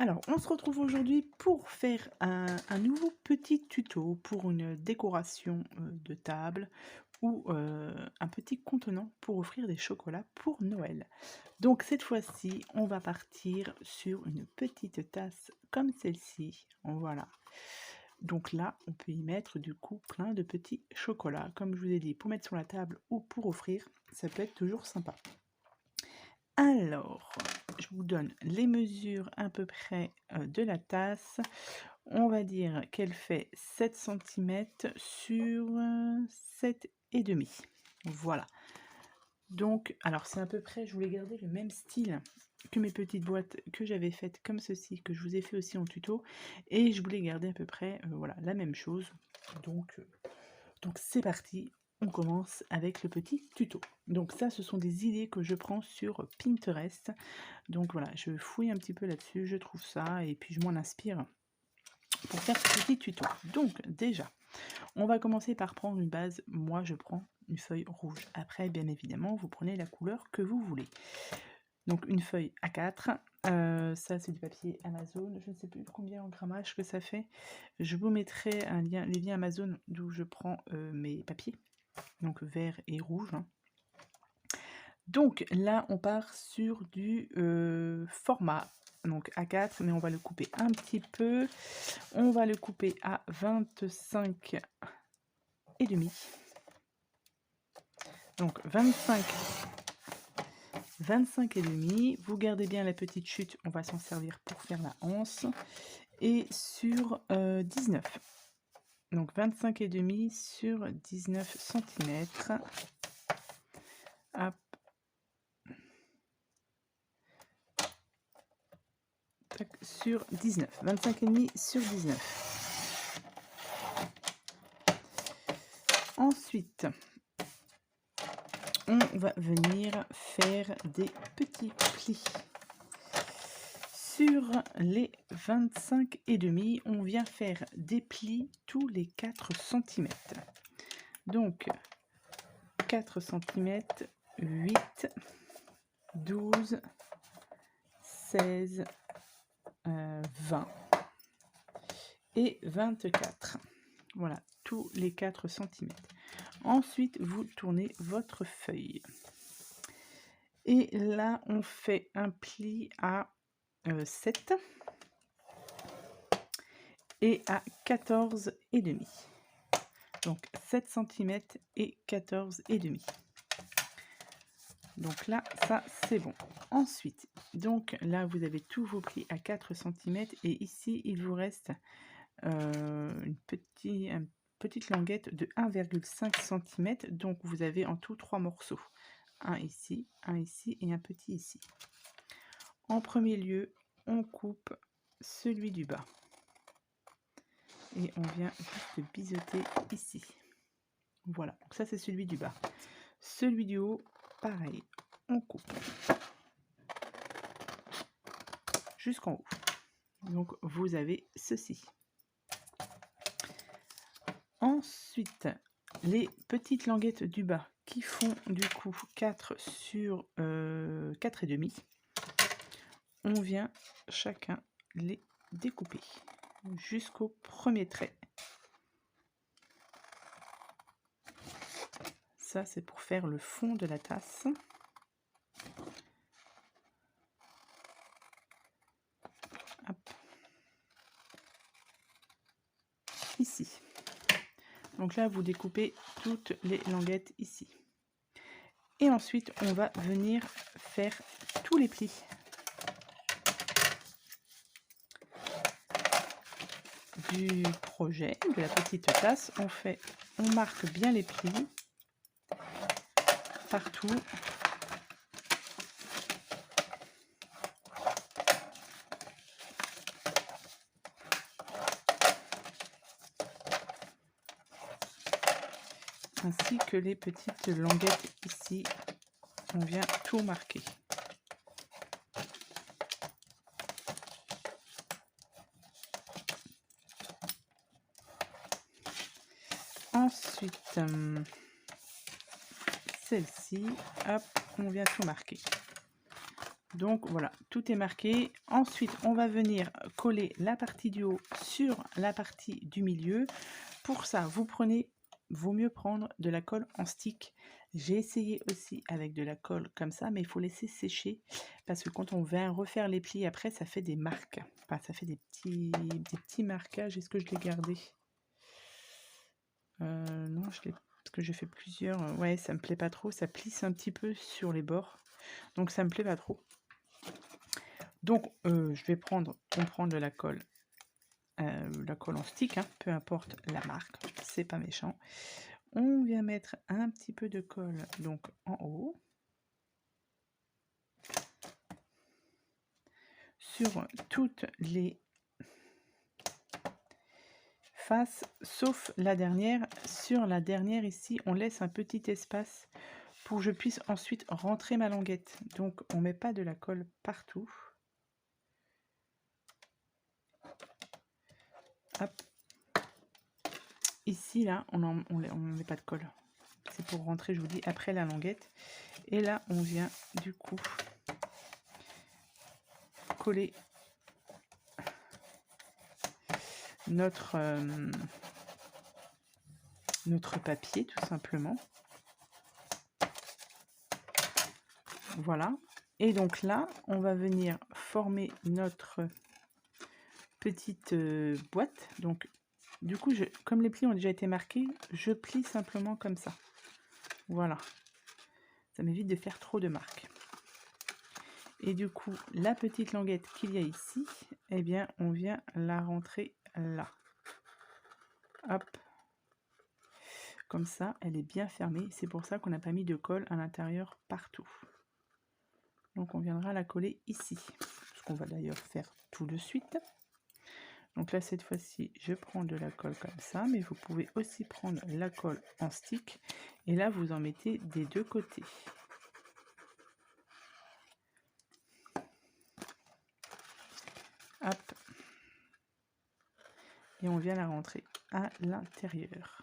Alors, on se retrouve aujourd'hui pour faire un nouveau petit tuto pour une décoration de table ou un petit contenant pour offrir des chocolats pour Noël. Donc cette fois-ci, on va partir sur une petite tasse comme celle-ci. Voilà. Donc là, on peut y mettre du coup plein de petits chocolats. Comme je vous ai dit, pour mettre sur la table ou pour offrir, ça peut être toujours sympa. Alors, je vous donne les mesures à peu près de la tasse. On va dire qu'elle fait 7 centimètres sur 7,5. Voilà. Donc, alors c'est à peu près, je voulais garder le même style que mes petites boîtes que j'avais faites comme ceci, que je vous ai fait aussi en tuto. Et je voulais garder à peu près voilà, la même chose. Donc c'est parti, on commence avec le petit tuto. Donc ça, ce sont des idées que je prends sur Pinterest. Donc voilà, je fouille un petit peu là-dessus, je trouve ça et puis je m'en inspire pour faire ce petit tuto. Donc déjà, on va commencer par prendre une base. Moi, je prends une feuille rouge. Après, bien évidemment, vous prenez la couleur que vous voulez. Donc une feuille A4. Ça, c'est du papier Amazon. Je ne sais plus combien en grammage que ça fait. Je vous mettrai les liens Amazon d'où je prends mes papiers. Donc vert et rouge. Donc là, on part sur du format donc A4, mais on va le couper un petit peu. On va le couper à 25 et demi. Donc 25 et demi. Vous gardez bien la petite chute, on va s'en servir pour faire la anse. Et sur 19. Donc 25 et demi sur 19 cm. Hop. Sur 19. 25 et demi sur 19. Ensuite, on va venir faire des petits plis. Sur les 25 et demi, on vient faire des plis tous les 4 cm. Donc 4 cm, 8, 12, 16, 20 et 24. Voilà, tous les 4 cm. Ensuite, vous tournez votre feuille. Et là, on fait un pli à 7 et à 14 et demi. Donc 7 cm et 14 et demi. Donc là, ça c'est bon. Ensuite, donc là, vous avez tous vos plis à 4 cm et ici, il vous reste une petite languette de 1,5 cm. Donc vous avez en tout 3 morceaux. Un ici et un petit ici. En premier lieu, on coupe celui du bas. Et on vient juste biseauter ici. Voilà, donc ça c'est celui du bas. Celui du haut, pareil, on coupe jusqu'en haut. Donc vous avez ceci. Ensuite, les petites languettes du bas qui font du coup 4 sur 4 et demi. On vient chacun les découper jusqu'au premier trait. Ça, c'est pour faire le fond de la tasse. Hop. Ici. Donc là, vous découpez toutes les languettes ici. Et ensuite, on va venir faire tous les plis. Du projet, de la petite tasse, on marque bien les plis partout. Ainsi que les petites languettes ici, on vient tout marquer. Ensuite, celle-ci, hop, on vient tout marquer. Donc voilà, tout est marqué. Ensuite, on va venir coller la partie du haut sur la partie du milieu. Pour ça, vaut mieux prendre de la colle en stick. J'ai essayé aussi avec de la colle comme ça, mais il faut laisser sécher parce que quand on vient refaire les plis après, ça fait des marques. Enfin, ça fait des petits marquages. Est-ce que je l'ai gardé? Non, parce que j'ai fait plusieurs. Ouais, ça me plaît pas trop. Ça plisse un petit peu sur les bords. Donc ça me plaît pas trop. Donc je vais prendre de la colle en stick, hein, peu importe la marque, c'est pas méchant. On vient mettre un petit peu de colle donc en haut sur toutes les faces sauf la dernière. Sur la dernière ici, on laisse un petit espace pour que je puisse ensuite rentrer ma languette. Donc on met pas de la colle partout. Hop. Ici là, on met pas de colle. C'est pour rentrer, je vous dis, après la languette. Et là, on vient du coup coller notre papier tout simplement. Voilà. Et donc là, on va venir former notre petite boîte. Donc du coup, comme les plis ont déjà été marqués, je plie simplement comme ça. Voilà. Ça m'évite de faire trop de marques. Et du coup, la petite languette qu'il y a ici, eh bien, on vient la rentrer là. Hop. Comme ça, elle est bien fermée. C'est pour ça qu'on n'a pas mis de colle à l'intérieur partout. Donc on viendra la coller ici. Ce qu'on va d'ailleurs faire tout de suite. Donc là, cette fois-ci, je prends de la colle comme ça. Mais vous pouvez aussi prendre la colle en stick. Et là, vous en mettez des deux côtés. Hop. Et on vient la rentrer à l'intérieur.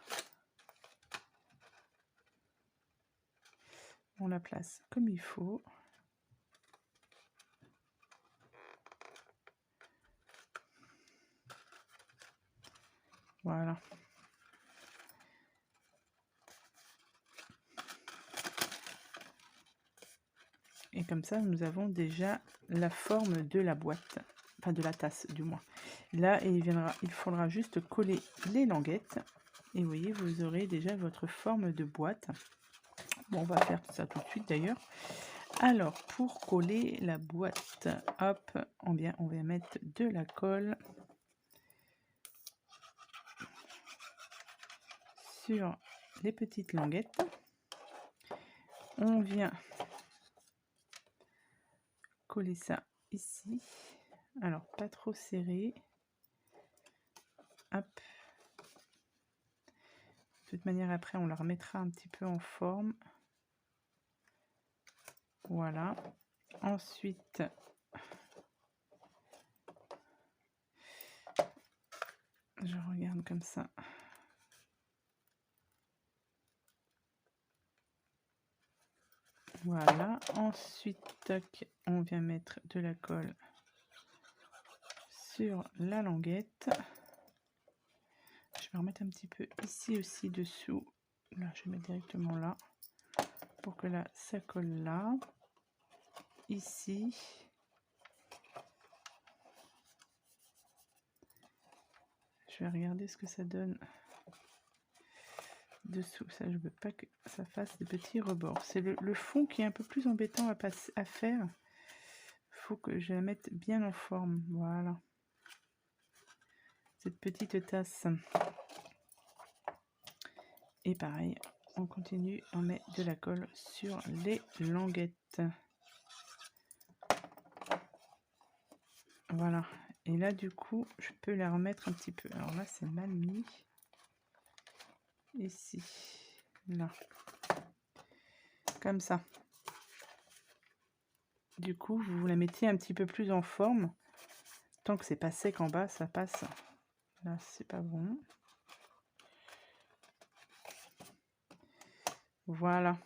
On la place comme il faut. Voilà. Et comme ça, nous avons déjà la forme de la boîte, enfin de la tasse du moins. Là, il faudra juste coller les languettes. Et vous voyez, vous aurez déjà votre forme de boîte. Bon, on va faire ça tout de suite d'ailleurs. Alors, pour coller la boîte, hop, on vient mettre de la colle sur les petites languettes. On vient coller ça ici. Alors, pas trop serré. Hop. De toute manière, après, on la remettra un petit peu en forme. Voilà. Ensuite, je regarde comme ça. Voilà. Ensuite, tac, on vient mettre de la colle sur la languette. Je vais remettre un petit peu ici aussi dessous. Là, je vais mettre directement là pour que là, ça colle là. Ici. Je vais regarder ce que ça donne dessous. Ça, je veux pas que ça fasse des petits rebords. C'est le fond qui est un peu plus embêtant à faire. Il faut que je la mette bien en forme. Voilà. Cette petite tasse. Et pareil, on continue, on met de la colle sur les languettes. Voilà. Et là, du coup, je peux la remettre un petit peu. Alors là, c'est mal mis. Ici. Là. Comme ça. Du coup, vous la mettez un petit peu plus en forme. Tant que c'est pas sec en bas, ça passe. Là, c'est pas bon. Voilà.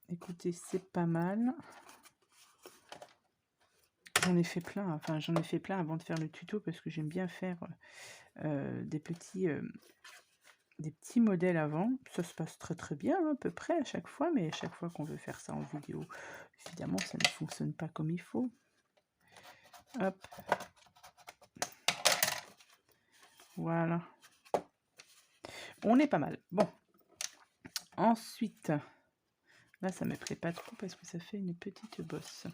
écoutez, c'est pas mal. J'en ai fait plein, enfin j'en ai fait plein avant de faire le tuto parce que j'aime bien faire des petits modèles avant. Ça se passe très très bien, hein, à peu près à chaque fois, mais à chaque fois qu'on veut faire ça en vidéo, évidemment ça ne fonctionne pas comme il faut. Hop. Voilà. On est pas mal. Bon. Ensuite, là ça ne me plaît pas trop parce que ça fait une petite bosse.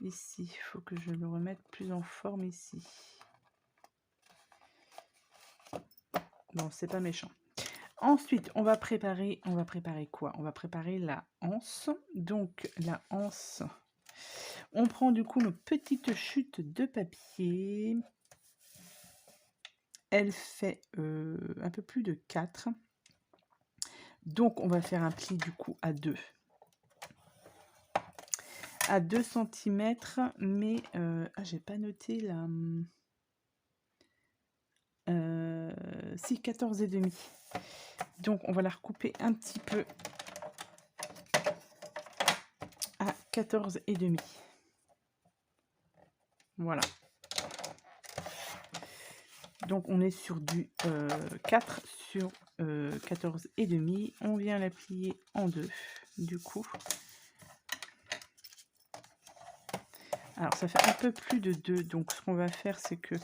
Ici, il faut que je le remette plus en forme ici. Bon, c'est pas méchant. Ensuite, on va préparer quoi? On va préparer la anse. Donc, la anse, on prend du coup nos petites chutes de papier. Elle fait un peu plus de 4. Donc, on va faire un pli du coup à 2. À 2 cm, mais j'ai pas noté la... si, 14,5. Donc, on va la recouper un petit peu à 14,5. Voilà. Donc, on est sur du 4 sur 14,5. On vient la plier en 2, du coup. Alors, ça fait un peu plus de 2. Donc, ce qu'on va faire, c'est que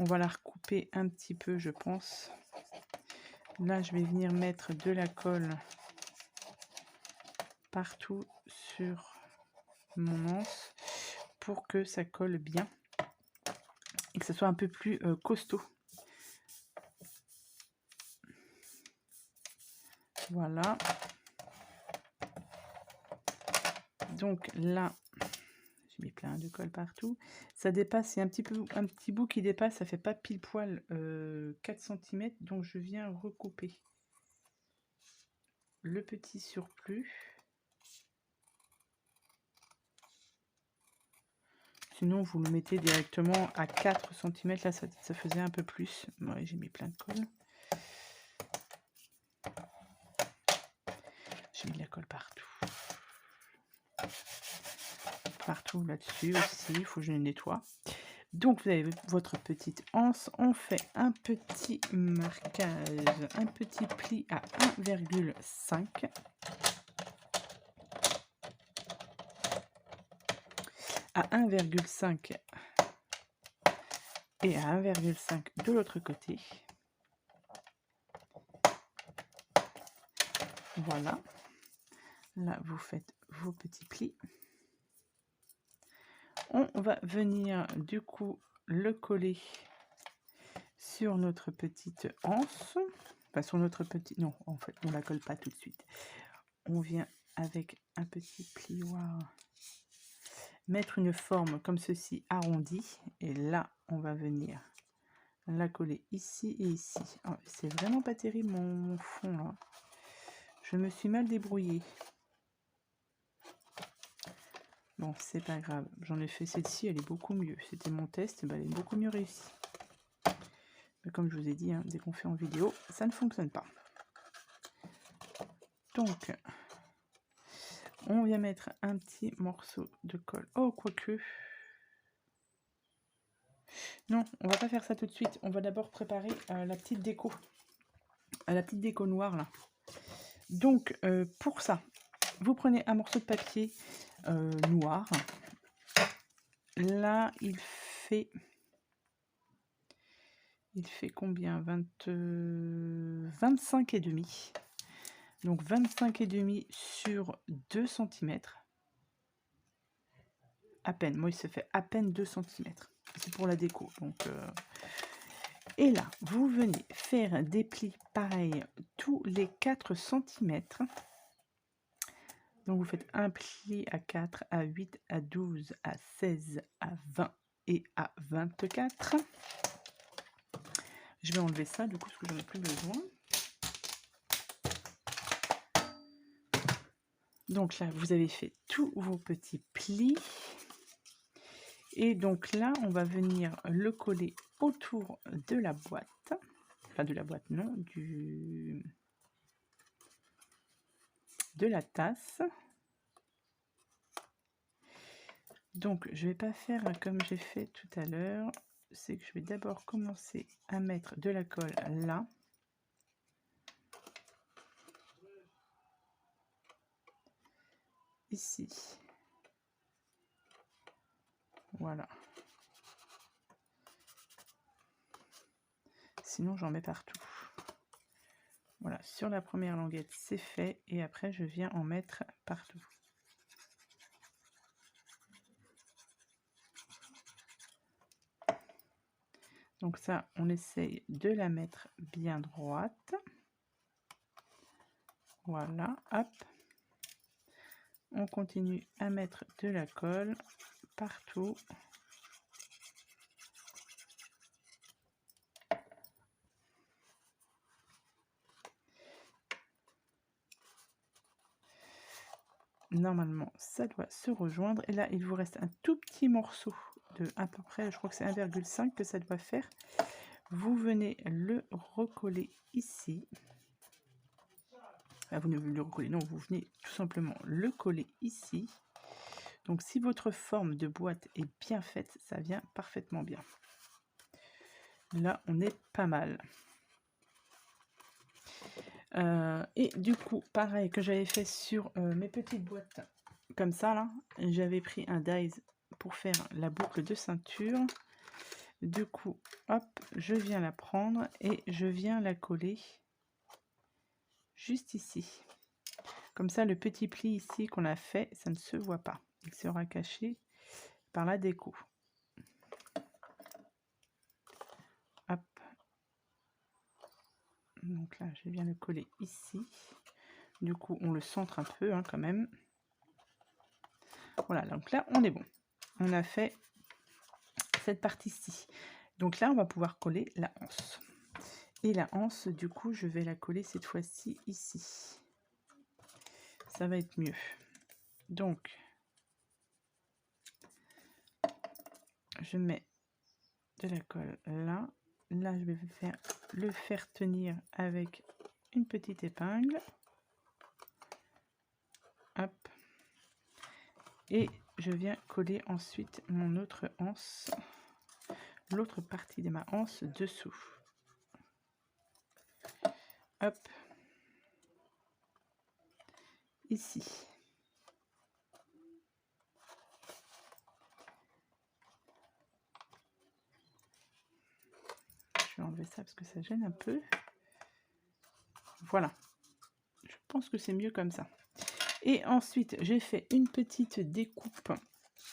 on va la recouper un petit peu, je pense. Là, je vais venir mettre de la colle partout sur mon anse pour que ça colle bien et que ça soit un peu plus costaud. Voilà. Donc là, j'ai mis plein de colle partout. Ça dépasse, il y a un petit bout qui dépasse, ça fait pas pile poil 4 cm. Donc je viens recouper le petit surplus. Sinon, vous le mettez directement à 4 cm. Là, ça faisait un peu plus. Ouais, j'ai mis plein de colle. J'ai mis de la colle partout. Partout là-dessus aussi, il faut que je le nettoie. Donc, vous avez votre petite anse. On fait un petit marquage, un petit pli à 1,5. À 1,5 et à 1,5 de l'autre côté. Voilà. Là, vous faites vos petits plis. On va venir du coup le coller sur notre petite anse. Enfin, sur notre petit... Non, en fait, on ne la colle pas tout de suite. On vient avec un petit plioir mettre une forme comme ceci arrondie. Et là, on va venir la coller ici et ici. Oh, c'est vraiment pas terrible mon fond là. Je me suis mal débrouillée. Bon, c'est pas grave. J'en ai fait celle-ci, elle est beaucoup mieux. C'était mon test, ben, elle est beaucoup mieux réussie. Mais comme je vous ai dit, hein, dès qu'on fait en vidéo, ça ne fonctionne pas. Donc, on vient mettre un petit morceau de colle. Oh, quoique. Non, on va pas faire ça tout de suite. On va d'abord préparer la petite déco. La petite déco noire, là. Donc, pour ça, vous prenez un morceau de papier noir. Là, il fait combien 25,5. Donc 25,5 sur 2 cm. À peine. Moi, il se fait à peine 2 cm. C'est pour la déco. Donc, et là, vous venez faire des plis pareils tous les 4 cm. Donc, vous faites un pli à 4, à 8, à 12, à 16, à 20 et à 24. Je vais enlever ça, du coup, parce que j'en ai plus besoin. Donc là, vous avez fait tous vos petits plis. Et donc là, on va venir le coller autour de la boîte. Enfin, de la boîte, non, du de la tasse. Donc je vais pas faire comme j'ai fait tout à l'heure, c'est que je vais d'abord commencer à mettre de la colle là. Ici. Voilà. Sinon j'en mets partout. Voilà, sur la première languette c'est fait et après je viens en mettre partout. Donc ça, on essaye de la mettre bien droite. Voilà, hop. On continue à mettre de la colle partout. Normalement, ça doit se rejoindre. Et là, il vous reste un tout petit morceau de à peu près, je crois que c'est 1,5 que ça doit faire. Vous venez le recoller ici. Ah, vous ne le recoller, non, vous venez tout simplement le coller ici. Donc, si votre forme de boîte est bien faite, ça vient parfaitement bien. Là, on est pas mal. Et du coup, pareil que j'avais fait sur mes petites boîtes comme ça, là, j'avais pris un dies pour faire la boucle de ceinture. Du coup, hop, je viens la prendre et je viens la coller juste ici. Comme ça, le petit pli ici qu'on a fait, ça ne se voit pas. Il sera caché par la déco. Hop. Donc là, je viens le coller ici. Du coup, on le centre un peu hein, quand même. Voilà, donc là, on est bon. On a fait cette partie-ci. Donc là, on va pouvoir coller la anse. Et la anse, du coup, je vais la coller cette fois-ci ici. Ça va être mieux. Donc, je mets de la colle là. Là, je vais le faire tenir avec une petite épingle. Hop. Et je viens coller ensuite mon autre anse, l'autre partie de ma anse dessous. Hop. Ici. Je vais enlever ça parce que ça gêne un peu. Voilà. Je pense que c'est mieux comme ça. Et ensuite, j'ai fait une petite découpe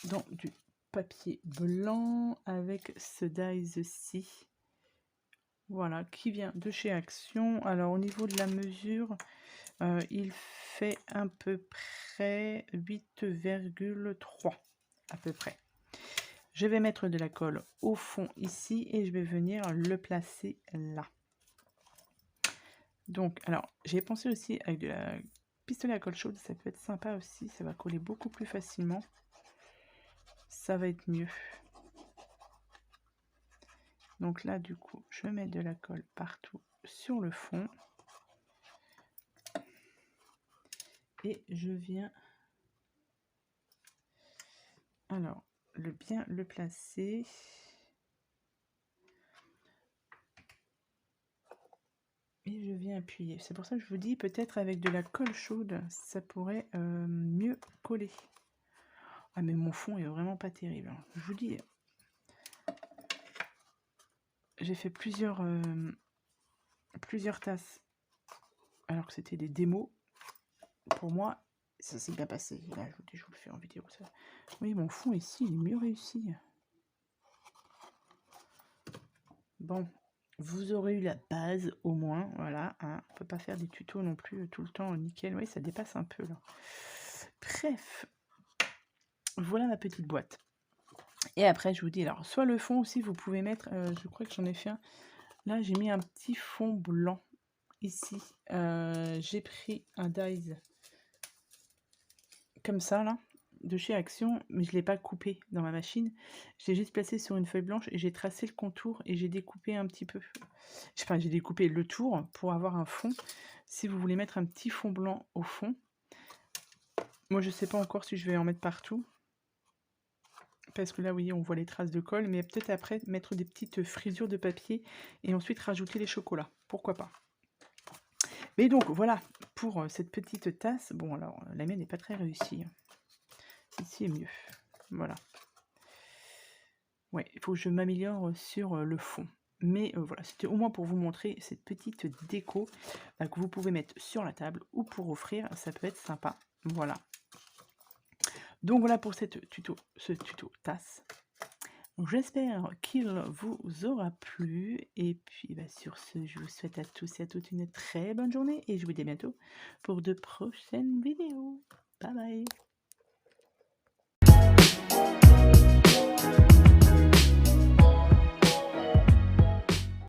dans du papier blanc avec ce dies-ci. Voilà, qui vient de chez Action. Alors, au niveau de la mesure, il fait à peu près 8,3 à peu près. Je vais mettre de la colle au fond ici et je vais venir le placer là. Donc, alors, j'ai pensé aussi avec de la pistolet à colle chaude, ça peut être sympa aussi, ça va coller beaucoup plus facilement. Ça va être mieux. Donc là, du coup, je mets de la colle partout sur le fond. Et je viens, alors, bien le placer. Et je viens appuyer. C'est pour ça que je vous dis, peut-être avec de la colle chaude, ça pourrait mieux coller. Ah, mais mon fond est vraiment pas terrible. Hein. Je vous dis, j'ai fait plusieurs tasses, alors que c'était des démos. Pour moi, ça s'est bien passé. Là, je vous le fais en vidéo. Ça. Oui, mon fond ici, il est mieux réussi. Bon, vous aurez eu la base au moins. Voilà, hein. On peut pas faire des tutos non plus tout le temps nickel. Oui, ça dépasse un peu là. Bref, voilà ma petite boîte. Et après, je vous dis, alors, soit le fond aussi, vous pouvez mettre, je crois que j'en ai fait un. Là, j'ai mis un petit fond blanc ici. J'ai pris un dies comme ça, là, de chez Action, mais je ne l'ai pas coupé dans ma machine. Je l'ai juste placé sur une feuille blanche et j'ai tracé le contour et j'ai découpé un petit peu. Enfin, j'ai découpé le tour pour avoir un fond. Si vous voulez mettre un petit fond blanc au fond, Moi, je sais pas encore si je vais en mettre partout. Parce que là, oui, on voit les traces de colle, mais peut-être après mettre des petites frisures de papier et ensuite rajouter les chocolats. Pourquoi pas? Mais donc voilà, pour cette petite tasse. Bon, alors, la mienne n'est pas très réussie, hein. Ici est mieux. Voilà. Ouais, il faut que je m'améliore sur le fond. Mais voilà, c'était au moins pour vous montrer cette petite déco que vous pouvez mettre sur la table ou pour offrir, ça peut être sympa. Voilà. Donc voilà pour ce tuto tasse. J'espère qu'il vous aura plu. Et puis sur ce, je vous souhaite à tous et à toutes une très bonne journée et je vous dis à bientôt pour de prochaines vidéos. Bye bye.